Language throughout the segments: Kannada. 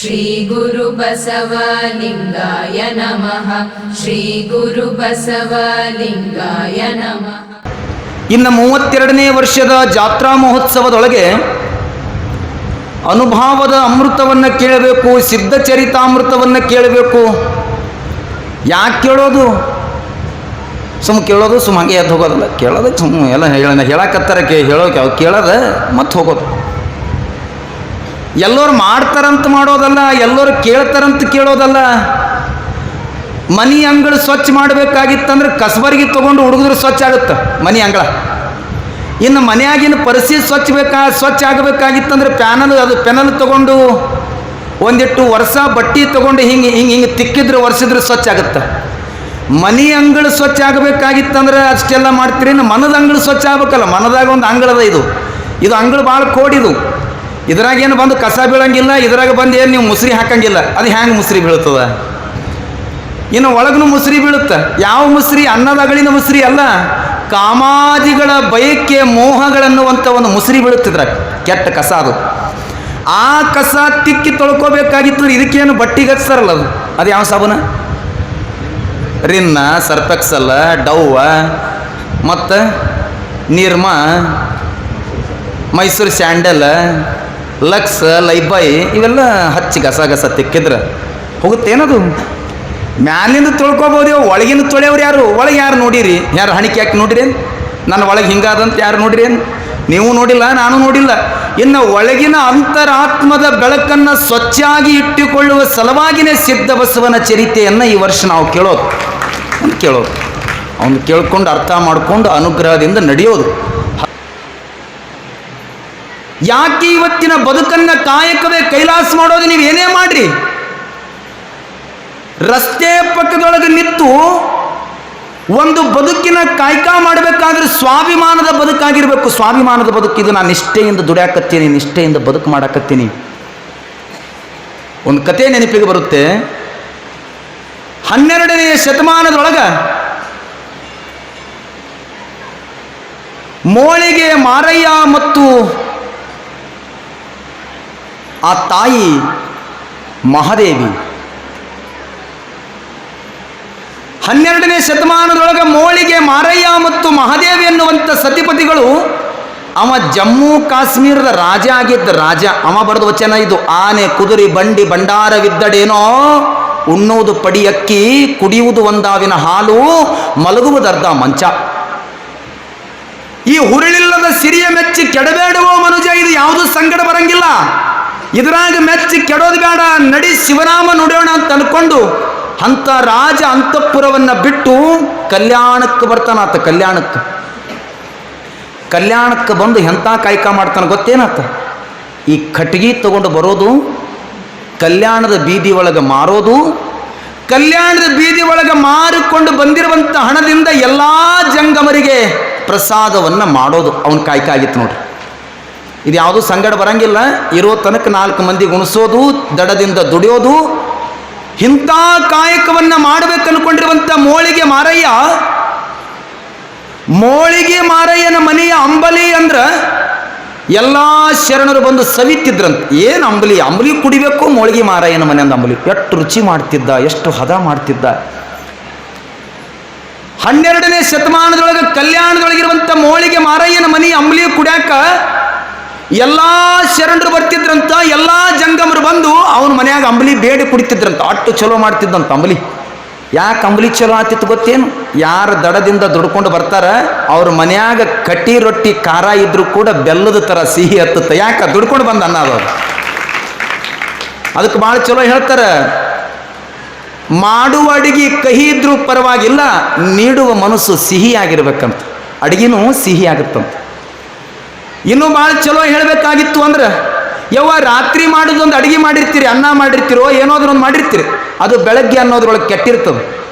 ಶ್ರೀ ಗುರು ಬಸವಲಿಂಗಾಯ ನಮಃ. ಶ್ರೀ ಗುರು ಬಸವಲಿಂಗಾಯ ನಮಃ. ಇನ್ನು 32ನೇ ವರ್ಷದ ಜಾತ್ರಾ ಮಹೋತ್ಸವದೊಳಗೆ ಅನುಭಾವದ ಅಮೃತವನ್ನು ಕೇಳಬೇಕು, ಸಿದ್ಧಚರಿತಾಮೃತವನ್ನು ಕೇಳಬೇಕು. ಯಾಕೆ ಕೇಳೋದು? ಕೇಳೋದು ಹಾಗೆ ಎದ್ದು ಹೋಗೋದಲ್ಲ, ಕೇಳೋದಕ್ಕೆ ಎಲ್ಲ ಹೇಳಕತ್ತಾರೆ, ಕೇಳೋದು ಮತ್ತೆ ಹೋಗೋದು. ಎಲ್ಲರೂ ಮಾಡ್ತಾರಂತ ಮಾಡೋದಲ್ಲ, ಎಲ್ಲರೂ ಕೇಳ್ತಾರಂತ ಕೇಳೋದಲ್ಲ. ಮನೆ ಅಂಗಳ ಸ್ವಚ್ಛ ಮಾಡಬೇಕಾಗಿತ್ತಂದ್ರೆ ಕಸಬರಿಗೆ ತೊಗೊಂಡು ಹುಡುಗಿದ್ರು ಸ್ವಚ್ಛ ಆಗುತ್ತೆ ಮನೆ ಅಂಗಳ. ಇನ್ನು ಮನೆಯಾಗಿನ ಪರಿಸ್ಥಿತಿ ಸ್ವಚ್ಛ ಆಗಬೇಕಾಗಿತ್ತಂದ್ರೆ ಪೆನಲ್ ತೊಗೊಂಡು ಒಂದಿಟ್ಟು ವರ್ಷ ಬಟ್ಟೆ ತೊಗೊಂಡು ಹಿಂಗೆ ತಿಕ್ಕಿದ್ರೆ ಒರೆಸಿದ್ರೆ ಸ್ವಚ್ಛ ಆಗುತ್ತೆ. ಮನೆ ಅಂಗಳ ಸ್ವಚ್ಛ ಆಗಬೇಕಾಗಿತ್ತಂದ್ರೆ ಅಷ್ಟೆಲ್ಲ ಮಾಡ್ತೀರಿ. ಇನ್ನು ಮನದ ಅಂಗಳ ಸ್ವಚ್ಛ ಆಗ್ಬೇಕಲ್ಲ. ಮನದಾಗ ಒಂದು ಅಂಗಳದ, ಇದು ಅಂಗಳ ಭಾಳ ಕೋಡಿದು. ಇದ್ರಾಗೇನು ಬಂದು ಕಸ ಬೀಳಂಗಿಲ್ಲ, ಇದ್ರಾಗ ಬಂದು ಏನು ನೀವು ಮುಸ್ರಿ ಹಾಕಂಗಿಲ್ಲ. ಅದು ಹ್ಯಾಂಗೆ ಮುಸ್ರಿ ಬೀಳ್ತದ? ಇನ್ನು ಒಳಗೂ ಮುಸ್ರಿ ಬೀಳುತ್ತೆ. ಯಾವ ಮುಸ್ರಿ? ಅನ್ನದ ಅಗಳಿನ ಮುಸ್ರಿ ಅಲ್ಲ, ಕಾಮಾದಿಗಳ ಬಯಕೆ ಮೋಹಗಳನ್ನುವಂಥ ಒಂದು ಮುಸ್ರಿ ಬೀಳುತ್ತಿದ್ರಾಗ, ಕೆಟ್ಟ ಕಸ ಅದು. ಆ ಕಸ ತಿಕ್ಕಿ ತೊಳ್ಕೋಬೇಕಾಗಿತ್ತು. ಇದಕ್ಕೇನು ಬಟ್ಟಿಗೆ ಹಚ್ತಾರಲ್ಲ, ಅದು ಯಾವ ಸಾಬೂನ? ರಿನ್ನ, ಸರ್ಪೆಕ್ಸಲ್ಲ, ಡವ್ವ, ಮತ್ತು ನಿರ್ಮ, ಮೈಸೂರು ಸ್ಯಾಂಡಲ್, ಲಕ್ಸ್, ಲೈಬಾಯ್ ಇವೆಲ್ಲ ಹಚ್ಚಿ ಗಸ ತಿಕ್ಕಿದ್ರೆ ಹೋಗುತ್ತೇನದು? ಮ್ಯಾಲಿಂದ ತೊಳ್ಕೊಬೋದು, ಒಳಗಿಂದ ತೊಳೆಯವ್ರು ಯಾರು? ಒಳಗೆ ಯಾರು ನೋಡಿರಿ? ಯಾರು ಹಣಿಕೆ ಹಾಕಿ ನೋಡಿರಿ? ನನ್ನ ಒಳಗೆ ಹಿಂಗಾದಂತ ಯಾರು ನೋಡಿರಿ? ನೀವು ನೋಡಿಲ್ಲ, ನಾನು ನೋಡಿಲ್ಲ. ಇನ್ನು ಒಳಗಿನ ಅಂತರಾತ್ಮದ ಬೆಳಕನ್ನು ಸ್ವಚ್ಛಾಗಿ ಇಟ್ಟುಕೊಳ್ಳುವ ಸಲುವಾಗಿಯೇ ಸಿದ್ಧ ಬಸವನ ಚರಿತೆಯನ್ನು ಈ ವರ್ಷ ನಾವು ಕೇಳೋದು. ಅವನು ಕೇಳ್ಕೊಂಡು ಅರ್ಥ ಮಾಡಿಕೊಂಡು ಅನುಗ್ರಹದಿಂದ ನಡೆಯೋದು. ಯಾಕೆ ಇವತ್ತಿನ ಬದುಕನ್ನು ಕಾಯಕವೇ ಕೈಲಾಸ ಮಾಡೋದು? ನೀವು ಏನೇ ಮಾಡ್ರಿ, ರಸ್ತೆ ಪಕ್ಕದೊಳಗೆ ನಿಂತು ಒಂದು ಬದುಕಿನ ಕಾಯ್ಕ ಮಾಡಬೇಕಾದ್ರೆ ಸ್ವಾಭಿಮಾನದ ಬದುಕಾಗಿರ್ಬೇಕು. ಸ್ವಾಭಿಮಾನದ ಬದುಕಿದು. ನಾನು ನಿಷ್ಠೆಯಿಂದ ದುಡಿಯಾಕತ್ತೀನಿ, ನಿಷ್ಠೆಯಿಂದ ಬದುಕು ಮಾಡಾಕತ್ತೀನಿ. ಒಂದು ಕತೆ ನೆನಪಿಗೆ ಬರುತ್ತೆ. 12ನೇ ಶತಮಾನದೊಳಗೆ ಮೋಳಿಗೆ ಮಾರಯ್ಯ ಮತ್ತು ಆ ತಾಯಿ ಮಹಾದೇವಿ, 12ನೇ ಶತಮಾನದೊಳಗೆ ಮೋಳಿಗೆ ಮಾರಯ್ಯ ಮತ್ತು ಮಹಾದೇವಿ ಎನ್ನುವಂಥ ಸತಿಪತಿಗಳು. ಅವ ಜಮ್ಮು ಕಾಶ್ಮೀರದ ರಾಜ ಆಗಿದ್ದ ರಾಜ. ಅವ ಬರೆದ ವಚನ ಇದು: ಆನೆ ಕುದುರೆ ಬಂಡಿ ಭಂಡಾರವಿದ್ದಡೇನೋ, ಉಣ್ಣುವುದು ಪಡಿ ಅಕ್ಕಿ, ಕುಡಿಯುವುದು ಒಂದಾವಿನ ಹಾಲು, ಮಲಗುವುದರ್ಧ ಮಂಚ. ಈ ಹುರುಳಿಲ್ಲದ ಸಿರಿಯ ಮೆಚ್ಚಿ ಕೆಡಬೇಡುವ ಮನುಜ, ಇದು ಯಾವುದು ಸಂಗಡ ಬರಂಗಿಲ್ಲ. ಇದ್ರಾಗ ಮೆಚ್ಚಿ ಕೆಡೋದು ಬೇಡ, ನಡಿ ಶಿವನಾಮ ನುಡಿಯೋಣ ಅಂತ ಅನ್ಕೊಂಡು ಅಂಥ ರಾಜ ಅಂತಃಪುರವನ್ನು ಬಿಟ್ಟು ಕಲ್ಯಾಣಕ್ಕೆ ಬರ್ತಾನಾತ. ಕಲ್ಯಾಣಕ್ಕೆ ಬಂದು ಎಂಥ ಕಾಯ್ಕ ಮಾಡ್ತಾನೆ ಗೊತ್ತೇನಾತ? ಈ ಕಟ್ಟಿಗೆ ತಗೊಂಡು ಬರೋದು, ಕಲ್ಯಾಣದ ಬೀದಿ ಒಳಗೆ ಮಾರೋದು, ಕಲ್ಯಾಣದ ಬೀದಿ ಒಳಗೆ ಮಾರಿಕೊಂಡು ಬಂದಿರುವಂಥ ಹಣದಿಂದ ಎಲ್ಲ ಜಂಗಮರಿಗೆ ಪ್ರಸಾದವನ್ನು ಮಾಡೋದು ಅವನ ಕಾಯ್ಕ ಆಗಿತ್ತು ನೋಡ್ರಿ. ಇದು ಯಾವುದೂ ಸಂಗಡ ಬರಂಗಿಲ್ಲ. ಇರೋ ತನಕ 4 ಮಂದಿ ಉಣಿಸೋದು, ದಡದಿಂದ ದುಡಿಯೋದು, ಇಂಥ ಕಾಯಕವನ್ನು ಮಾಡಬೇಕು ಅನ್ಕೊಂಡಿರುವಂಥ ಮೋಳಿಗೆ ಮಾರಯ್ಯನ ಮನೆಯ ಅಂಬಲಿ ಅಂದ್ರೆ ಎಲ್ಲ ಶರಣರು ಬಂದು ಸವಿತಿದ್ರಂತ. ಏನು ಅಂಬಲಿ ಕುಡಿಬೇಕು ಮೋಳಿಗೆ ಮಾರಯ್ಯನ ಮನೆಯಿಂದ ಅಂಬಲಿ. ಎಷ್ಟು ರುಚಿ ಮಾಡ್ತಿದ್ದ, ಎಷ್ಟು ಹದ ಮಾಡ್ತಿದ್ದ. 12ನೇ ಶತಮಾನದೊಳಗೆ ಕಲ್ಯಾಣದೊಳಗಿರುವಂಥ ಮೋಳಿಗೆ ಮಾರಯ್ಯನ ಮನೆ ಅಂಬಲಿ ಕುಡ್ಯಾಕ ಎಲ್ಲ ಶರಣರು ಬರ್ತಿದ್ರಂತ. ಎಲ್ಲ ಜಂಗಮರು ಬಂದು ಅವನ ಮನ್ಯಾಗ ಅಂಬಲಿ ಬೇಡಿ ಕುಡಿತಿದ್ರಂತ. ಅಷ್ಟು ಚಲೋ ಮಾಡ್ತಿದ್ದಂತ ಅಂಬಲಿ. ಯಾಕೆ ಅಂಬಲಿ ಚಲೋ ಆಗ್ತಿತ್ತು ಗೊತ್ತೇನು? ಯಾರು ದಡದಿಂದ ದುಡ್ಕೊಂಡು ಬರ್ತಾರ ಅವ್ರ ಮನ್ಯಾಗ ಕಟ್ಟಿ ರೊಟ್ಟಿ ಖಾರ ಇದ್ರೂ ಕೂಡ ಬೆಲ್ಲದ ಥರ ಸಿಹಿ ಹತ್ತುತ್ತೆ. ಯಾಕೆ? ದುಡ್ಕೊಂಡು ಬಂದ ಅನ್ನೋದು. ಅದಕ್ಕೆ ಭಾಳ ಚಲೋ ಹೇಳ್ತಾರೆ, ಮಾಡುವ ಅಡಿಗೆ ಕಹಿ ಇದ್ರೂ ಪರವಾಗಿಲ್ಲ, ನೀಡುವ ಮನಸ್ಸು ಸಿಹಿಯಾಗಿರ್ಬೇಕಂತ. ಅಡಿಗೆನೂ ಸಿಹಿ ಆಗುತ್ತಂತ. ಇನ್ನೂ ಭಾಳ ಚಲೋ ಹೇಳಬೇಕಾಗಿತ್ತು ಅಂದ್ರೆ, ರಾತ್ರಿ ಮಾಡೋದೊಂದು ಅಡುಗೆ ಮಾಡಿರ್ತೀರಿ, ಅನ್ನ ಮಾಡಿರ್ತೀರೋ ಏನೋದ್ರೊಂದು ಮಾಡಿರ್ತೀರಿ, ಅದು ಬೆಳಗ್ಗೆ ಅನ್ನೋದ್ರೊಳಗೆ ಕೆಟ್ಟಿರ್ತದೆ,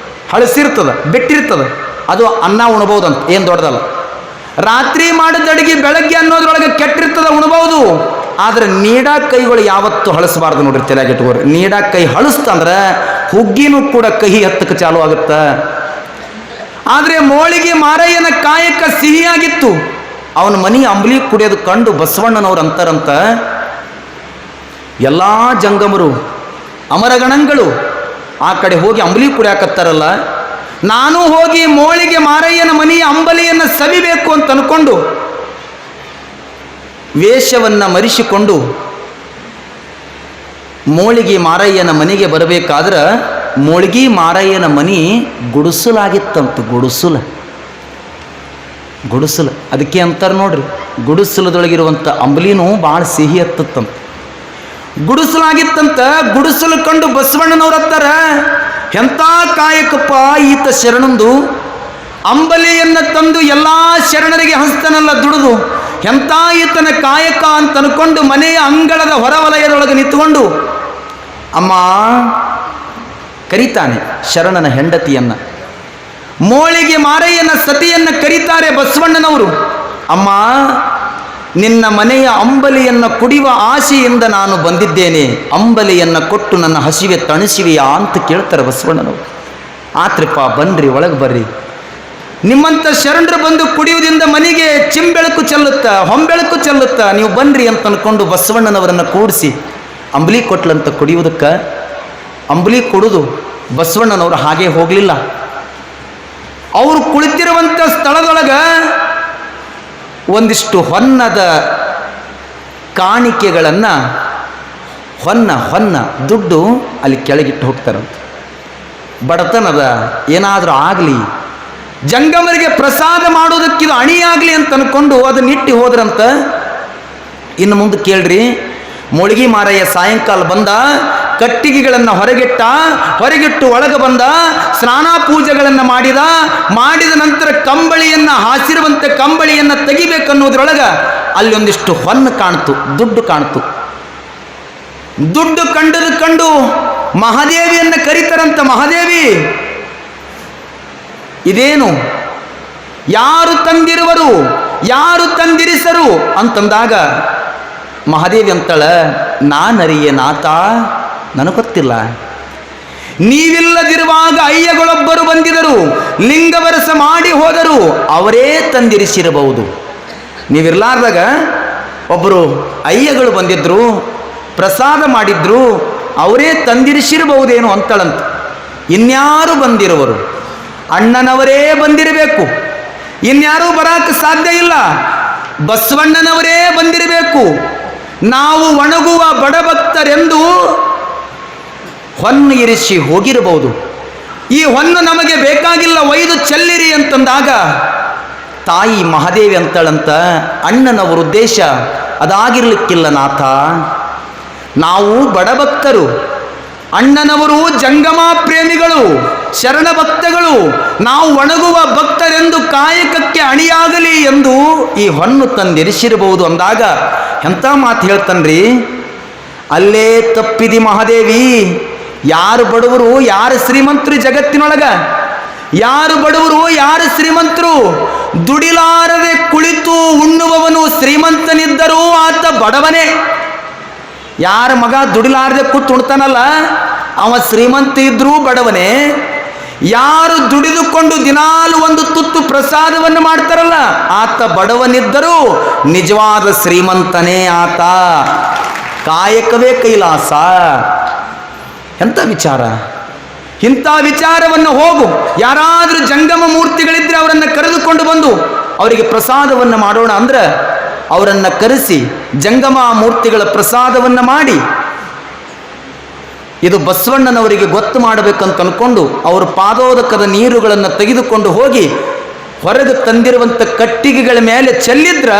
ಹಳಸಿರ್ತದೆ, ಬಿಟ್ಟಿರ್ತದೆ. ಅದು ಅನ್ನ ಉಣ್ಬೋದಂತ, ಏನು ದೊಡ್ಡದಲ್ಲ. ರಾತ್ರಿ ಮಾಡಿದ ಅಡುಗೆ ಬೆಳಗ್ಗೆ ಅನ್ನೋದ್ರೊಳಗೆ ಕೆಟ್ಟಿರ್ತದೆ, ಉಣ್ಬೋದು. ಆದರೆ ನೀಡಾ ಕೈಗಳು ಯಾವತ್ತೂ ಹಳಸಬಾರ್ದು ನೋಡ್ರಿ, ತಲೆಯಾಗಿಟ್ಕೋರಿ. ನೀಡಾ ಕೈ ಹಳಸ್ತಂದ್ರೆ ಹುಗ್ಗಿನೂ ಕೂಡ ಕಹಿ ಹತ್ತಕ್ಕೆ ಚಾಲು ಆಗುತ್ತೆ. ಆದರೆ ಮೋಳಿಗೆ ಮಾರಯ್ಯನ ಕಾಯಕ ಸಿಹಿಯಾಗಿತ್ತು. ಅವನ ಮನೆ ಅಂಬಲಿ ಕುಡಿಯೋದು ಕಂಡು ಬಸವಣ್ಣನವ್ರು ಅಂತಾರಂತ, ಎಲ್ಲ ಜಂಗಮರು ಅಮರಗಣಗಳು ಆ ಕಡೆ ಹೋಗಿ ಅಂಬಲಿ ಕುಡಿಯಾಕತ್ತಾರಲ್ಲ, ನಾನು ಹೋಗಿ ಮೋಳಿಗೆ ಮಾರಯ್ಯನ ಮನೆಯ ಅಂಬಲಿಯನ್ನು ಸವಿಬೇಕು ಅಂತ ಅನ್ಕೊಂಡು ವೇಷವನ್ನು ಮರೆಸಿಕೊಂಡು ಮೋಳಿಗೆ ಮಾರಯ್ಯನ ಮನೆಗೆ ಬರಬೇಕಾದ್ರೆ ಮೋಳಿಗೆ ಮಾರಯ್ಯನ ಮನೆ ಗುಡಿಸಲಾಗಿತ್ತಂತ. ಗುಡಿಸಲು ಅದಕ್ಕೆ ಅಂತಾರೆ ನೋಡ್ರಿ, ಗುಡಿಸಲದೊಳಗಿರುವಂಥ ಅಂಬಲಿನೂ ಭಾಳ ಸಿಹಿ ಹತ್ತತ್ತಂತ. ಗುಡಿಸಲಾಗಿತ್ತಂತ. ಗುಡಿಸಲು ಕಂಡು ಬಸವಣ್ಣನವ್ರು ಹತ್ತಾರ, ಎಂಥ ಕಾಯಕಪ್ಪ ಈತ ಶರಣಂದು, ಅಂಬಲಿಯನ್ನು ತಂದು ಎಲ್ಲ ಶರಣರಿಗೆ ಹಸ್ತನಲ್ಲ ದುಡಿದು, ಎಂಥ ಈತನ ಕಾಯಕ ಅಂತ ಅನ್ಕೊಂಡು ಮನೆಯ ಅಂಗಳದ ಹೊರವಲಯದೊಳಗೆ ನಿಂತುಕೊಂಡು ಅಮ್ಮ ಕರೀತಾನೆ ಶರಣನ ಹೆಂಡತಿಯನ್ನ. ಮೋಳಿಗೆ ಮಾರಯ್ಯನ ಸತಿಯನ್ನ ಕರೀತಾರೆ ಬಸವಣ್ಣನವರು. ಅಮ್ಮ, ನಿನ್ನ ಮನೆಯ ಅಂಬಲಿಯನ್ನು ಕುಡಿಯುವ ಆಸೆಯಿಂದ ನಾನು ಬಂದಿದ್ದೇನೆ, ಅಂಬಲಿಯನ್ನು ಕೊಟ್ಟು ನನ್ನ ಹಸಿವೆ ತಣಿಸಿವೆಯಾ ಅಂತ ಕೇಳ್ತಾರೆ ಬಸವಣ್ಣನವರು. ಆತ್ರಿಪ್ಪ ಬನ್ರಿ, ಒಳಗೆ ಬರ್ರಿ, ನಿಮ್ಮಂಥ ಶರಣರು ಬಂದು ಕುಡಿಯುವುದರಿಂದ ಮನೆಗೆ ಚಿಂಬೆಳಕು ಚೆಲ್ಲುತ್ತ, ಹೊಂಬೆಳಕು ಚೆಲ್ಲುತ್ತ, ನೀವು ಬನ್ರಿ ಅಂತ ಅಂದ್ಕೊಂಡು ಬಸವಣ್ಣನವರನ್ನು ಕೂಡಿಸಿ ಅಂಬಲಿ ಕೊಟ್ಲಂತ ಕುಡಿಯುವುದಕ್ಕೆ. ಅಂಬಲಿ ಕುಡಿದು ಬಸವಣ್ಣನವರು ಹಾಗೆ ಹೋಗಲಿಲ್ಲ. ಅವರು ಕುಳಿತಿರುವಂಥ ಸ್ಥಳದೊಳಗೆ ಒಂದಿಷ್ಟು ಹೊನ್ನದ ಕಾಣಿಕೆಗಳನ್ನು, ಹೊನ್ನ ದುಡ್ಡು ಅಲ್ಲಿ ಕೆಳಗಿಟ್ಟು ಹೋಗ್ತಾರಂತ. ಬಡತನದ ಏನಾದರೂ ಆಗಲಿ, ಜಂಗಮರಿಗೆ ಪ್ರಸಾದ ಮಾಡೋದಕ್ಕಿದು ಅಣಿಯಾಗಲಿ ಅಂತ ಅನ್ಕೊಂಡು ಅದನ್ನಿಟ್ಟು ಹೋದ್ರಂತ. ಇನ್ನು ಮುಂದೆ ಕೇಳ್ರಿ, ಮೋಳಿಗೆ ಮಾರಯ್ಯ ಸಾಯಂಕಾಲ ಬಂದ, ಕಟ್ಟಿಗೆಗಳನ್ನು ಹೊರಗಿಟ್ಟು ಒಳಗೆ ಬಂದ, ಸ್ನಾನ ಪೂಜೆಗಳನ್ನು ಮಾಡಿದ ನಂತರ ಕಂಬಳಿಯನ್ನು, ಹಾಸಿರುವಂತೆ ಕಂಬಳಿಯನ್ನು ತೆಗಿಬೇಕನ್ನೋದ್ರೊಳಗೆ ಅಲ್ಲಿ ಒಂದಿಷ್ಟು ಹೊನ್ನು ಕಾಣ್ತು, ದುಡ್ಡು ಕಾಣ್ತು. ದುಡ್ಡು ಕಂಡು ಮಹಾದೇವಿಯನ್ನು ಕರೀತಾರಂತ. ಮಹಾದೇವಿ, ಇದೇನು, ಯಾರು ತಂದಿರುವರು, ಯಾರು ತಂದಿರಿಸರು ಅಂತಂದಾಗ ಮಹಾದೇವಿ ಅಂತಳ, ನಾನರಿಯೇ ನಾಥ, ನನಗೆ ಗೊತ್ತಿಲ್ಲ. ನೀವಿಲ್ಲದಿರುವಾಗ ಅಯ್ಯಗಳೊಬ್ಬರು ಬಂದಿದರು, ಲಿಂಗವರಸ ಮಾಡಿ ಹೋದರು, ಅವರೇ ತಂದಿರಿಸಿರಬಹುದು. ನೀವಿರ್ಲಾರ್ದಾಗ ಒಬ್ಬರು ಅಯ್ಯಗಳು ಬಂದಿದ್ರು, ಪ್ರಸಾದ ಮಾಡಿದ್ರು, ಅವರೇ ತಂದಿರಿಸಿರಬಹುದೇನು ಅಂತಳಂತ. ಇನ್ಯಾರು ಬಂದಿರುವರು? ಅಣ್ಣನವರೇ ಬಂದಿರಬೇಕು, ಇನ್ಯಾರೂ ಬರಕ್ಕೆ ಸಾಧ್ಯ ಇಲ್ಲ, ಬಸವಣ್ಣನವರೇ ಬಂದಿರಬೇಕು. ನಾವು ಒಣಗುವ ಬಡಭಕ್ತರೆಂದು ಹೊನ್ನು ಇರಿಸಿ ಹೋಗಿರಬಹುದು. ಈ ಹೊನ್ನು ನಮಗೆ ಬೇಕಾಗಿಲ್ಲ, ಒಯ್ದು ಚೆಲ್ಲಿರಿ ಅಂತಂದಾಗ ತಾಯಿ ಮಹಾದೇವಿ ಅಂತಳಂತ, ಅಣ್ಣನವರ ಉದ್ದೇಶ ಅದಾಗಿರ್ಲಿಕ್ಕಿಲ್ಲ ನಾಥ, ನಾವು ಬಡಭಕ್ತರು, ಅಣ್ಣನವರು ಜಂಗಮ ಪ್ರೇಮಿಗಳು, ಶರಣ ಭಕ್ತಗಳು, ನಾವು ಒಣಗುವ ಭಕ್ತರೆಂದು ಕಾಯಕಕ್ಕೆ ಅಣಿಯಾಗಲಿ ಎಂದು ಈ ಹೊನ್ನು ತಂದಿರಿಸಿರಬಹುದು ಅಂದಾಗ ಎಂಥ ಮಾತು ಹೇಳ್ತಾನ್ರಿ. ಅಲ್ಲೇ ತಪ್ಪಿದಿ ಮಹಾದೇವಿ. ಯಾರು ಬಡವರು, ಯಾರು ಶ್ರೀಮಂತರು ಜಗತ್ತಿನೊಳಗ? ಯಾರು ಬಡವರು, ಯಾರು ಶ್ರೀಮಂತರು? ದುಡಿಲಾರದೆ ಕುಳಿತು ಉಣ್ಣುವವನು ಶ್ರೀಮಂತನಿದ್ದರೂ ಆತ ಬಡವನೇ. ಯಾರ ಮಗ ದುಡಿಲಾರದೆ ಕೂತು ಉಣ್ತಾನಲ್ಲ, ಅವ ಶ್ರೀಮಂತ ಇದ್ರೂ ಬಡವನೇ. ಯಾರು ದುಡಿದುಕೊಂಡು ದಿನಾಲು ಒಂದು ತುತ್ತು ಪ್ರಸಾದವನ್ನು ಮಾಡ್ತಾರಲ್ಲ, ಆತ ಬಡವನಿದ್ದರೂ ನಿಜವಾದ ಶ್ರೀಮಂತನೇ ಆತ. ಕಾಯಕವೇ ಕೈಲಾಸ. ಎಂಥ ವಿಚಾರ! ಇಂಥ ವಿಚಾರವನ್ನು ಹೋಗು, ಯಾರಾದರೂ ಜಂಗಮ ಮೂರ್ತಿಗಳಿದ್ರೆ ಅವರನ್ನು ಕರೆದುಕೊಂಡು ಬಂದು ಅವರಿಗೆ ಪ್ರಸಾದವನ್ನು ಮಾಡೋಣ ಅಂದ್ರೆ ಅವರನ್ನು ಕರೆಸಿ ಜಂಗಮ ಮೂರ್ತಿಗಳ ಪ್ರಸಾದವನ್ನು ಮಾಡಿ, ಇದು ಬಸವಣ್ಣನವರಿಗೆ ಗೊತ್ತು ಮಾಡಬೇಕಂತ ಅಂದ್ಕೊಂಡು ಅವರು ಪಾದೋದಕದ ನೀರುಗಳನ್ನು ತೆಗೆದುಕೊಂಡು ಹೋಗಿ ಹೊರಗೆ ತಂದಿರುವಂಥ ಕಟ್ಟಿಗೆಗಳ ಮೇಲೆ ಚೆಲ್ಲಿದ್ರ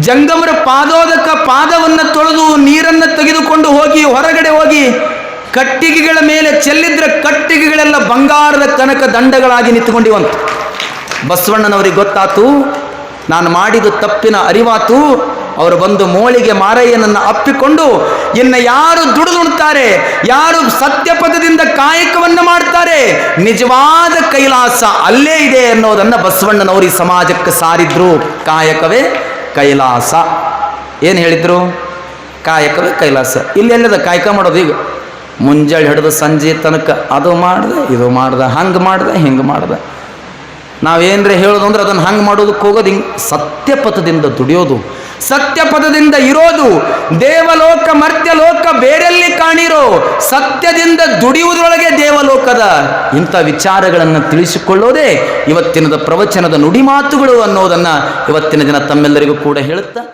ಜಂಗಮರ ಪಾದವನ್ನು ತೊಳೆದು ನೀರನ್ನು ತೆಗೆದುಕೊಂಡು ಹೋಗಿ ಹೊರಗಡೆ ಹೋಗಿ ಕಟ್ಟಿಗೆಗಳ ಮೇಲೆ ಚೆಲ್ಲಿದ್ರ ಕಟ್ಟಿಗೆಗಳೆಲ್ಲ ಬಂಗಾರದ ಕನಕ ದಂಡಗಳಾಗಿ ನಿಂತುಕೊಂಡಿವಂತ. ಬಸವಣ್ಣನವರಿಗೆ ಗೊತ್ತಾತು, ನಾನು ಮಾಡಿದ ತಪ್ಪಿನ ಅರಿವಾತು. ಅವರು ಬಂದು ಮೋಳಿಗೆ ಮಾರಯ್ಯನನ್ನು ಅಪ್ಪಿಕೊಂಡು, ಇನ್ನು ಯಾರು ದುಡಿದುಣ್ತಾರೆ, ಯಾರು ಸತ್ಯಪದದಿಂದ ಕಾಯಕವನ್ನು ಮಾಡ್ತಾರೆ, ನಿಜವಾದ ಕೈಲಾಸ ಅಲ್ಲೇ ಇದೆ ಅನ್ನೋದನ್ನು ಬಸವಣ್ಣನವರು ಈ ಸಮಾಜಕ್ಕೆ ಸಾರಿದ್ರು. ಕಾಯಕವೇ ಕೈಲಾಸ. ಏನು ಹೇಳಿದ್ರು? ಕಾಯಕವೇ ಕೈಲಾಸ. ಇಲ್ಲೆಲ್ಲದ ಕಾಯಕ ಮಾಡೋದು? ಈಗ ಮುಂಜಾನೆ ಹಿಡಿದು ಸಂಜೆ ತನಕ ಅದು ಮಾಡ್ದೆ, ಇದು ಮಾಡ್ದೆ, ಹಂಗೆ ಮಾಡ್ದೆ, ಹಿಂಗೆ ಮಾಡ್ದೆ. ನಾವೇನರೇ ಹೇಳೋದು ಅಂದ್ರೆ ಅದನ್ನು ಹಂಗೆ ಮಾಡೋದಕ್ಕೆ ಹೋಗೋದು, ಹಿಂಗೆ ಸತ್ಯಪಥದಿಂದ ದುಡಿಯೋದು, ಸತ್ಯ ಪದದಿಂದ ಇರೋದು ದೇವಲೋಕ ಮರ್ತ್ಯಲೋಕ ಬೇರೆಲ್ಲಿ ಕಾಣಿರೋ, ಸತ್ಯದಿಂದ ದುಡಿಯುವುದರೊಳಗೆ ದೇವಲೋಕದ. ಇಂಥ ವಿಚಾರಗಳನ್ನು ತಿಳಿಸಿಕೊಳ್ಳೋದೇ ಇವತ್ತಿನದ ಪ್ರವಚನದ ನುಡಿಮಾತುಗಳು ಅನ್ನೋದನ್ನು ಇವತ್ತಿನ ದಿನ ತಮ್ಮೆಲ್ಲರಿಗೂ ಕೂಡ ಹೇಳುತ್ತಾ